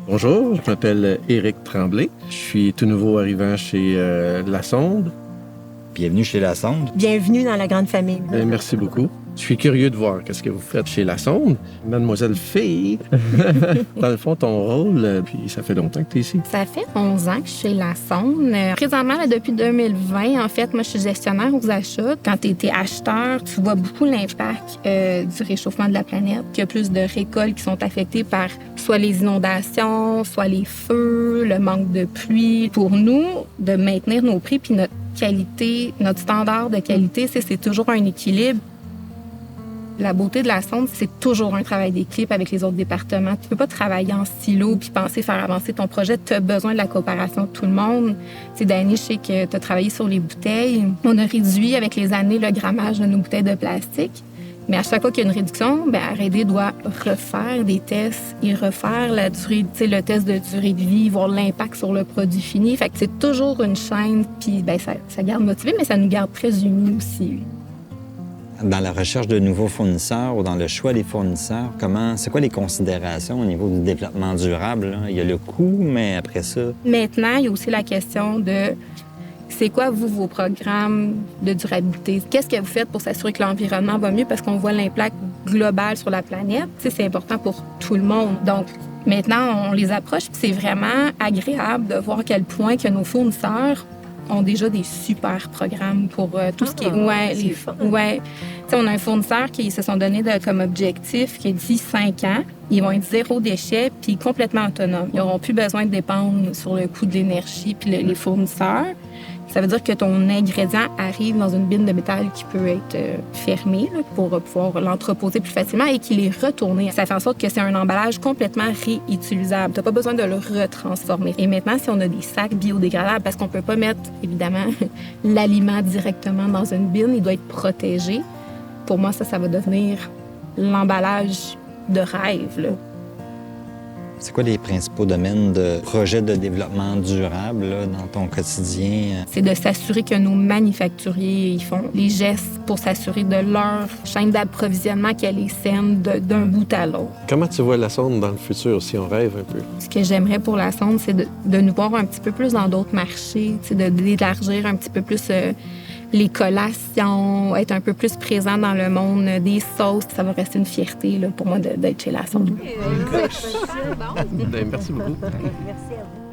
Bonjour, je m'appelle Éric Tremblay. Je suis tout nouveau arrivant chez La Sonde. Bienvenue chez La Sonde. Bienvenue dans la grande famille. Merci beaucoup. Je suis curieux de voir qu'est-ce que vous faites chez La Sonde. Mademoiselle Fille, dans le fond, ton rôle, puis ça fait longtemps que tu es ici. Ça fait 11 ans que je suis chez La Sonde. Présentement, depuis 2020, en fait, moi, je suis gestionnaire aux achats. Quand tu es acheteur, tu vois beaucoup l'impact du réchauffement de la planète. Il y a plus de récoltes qui sont affectées par soit les inondations, soit les feux, le manque de pluie. Pour nous, de maintenir nos prix puis notre qualité, notre standard de qualité, c'est toujours un équilibre. La beauté de La Sonde, c'est toujours un travail d'équipe avec les autres départements. Tu peux pas travailler en silo puis penser faire avancer ton projet. Tu as besoin de la coopération de tout le monde. Dany, je sais que tu as travaillé sur les bouteilles. On a réduit avec les années le grammage de nos bouteilles de plastique. Mais à chaque fois qu'il y a une réduction, R&D doit refaire des tests et refaire la durée, le test de durée de vie, voir l'impact sur le produit fini. Fait que c'est toujours une chaîne, puis ça garde motivé, mais ça nous garde très unis aussi. Dans la recherche de nouveaux fournisseurs ou dans le choix des fournisseurs, c'est quoi les considérations au niveau du développement durable, là? Il y a le coût, mais après ça... Maintenant, il y a aussi la question de c'est quoi, vos programmes de durabilité? Qu'est-ce que vous faites pour s'assurer que l'environnement va mieux? Parce qu'on voit l'impact global sur la planète. C'est important pour tout le monde. Donc, maintenant, on les approche, puis c'est vraiment agréable de voir à quel point que nos fournisseurs ont déjà des super programmes pour tout ce qui est... On a un fournisseur qui se sont donné comme objectif qui dit 5 ans, ils vont être zéro déchet puis complètement autonomes. Ils n'auront plus besoin de dépendre sur le coût de l'énergie puis les fournisseurs. Ça veut dire que ton ingrédient arrive dans une bine de métal qui peut être fermée là, pour pouvoir l'entreposer plus facilement et qu'il est retourné. Ça fait en sorte que c'est un emballage complètement réutilisable. Tu n'as pas besoin de le retransformer. Et maintenant, si on a des sacs biodégradables, parce qu'on ne peut pas mettre, évidemment, l'aliment directement dans une bine, il doit être protégé. Pour moi, ça va devenir l'emballage de rêve, là. C'est quoi les principaux domaines de projets de développement durable là, dans ton quotidien? C'est de s'assurer que nos manufacturiers ils font les gestes pour s'assurer de leur chaîne d'approvisionnement qu'elle est saine d'un bout à l'autre. Comment tu vois La Sonde dans le futur, si on rêve un peu? Ce que j'aimerais pour La Sonde, c'est de nous voir un petit peu plus dans d'autres marchés, d'élargir un petit peu plus les collations, être un peu plus présent dans le monde des sauces. Ça va rester une fierté là, pour moi d'être chez La Sonde. Merci beaucoup. Merci à vous.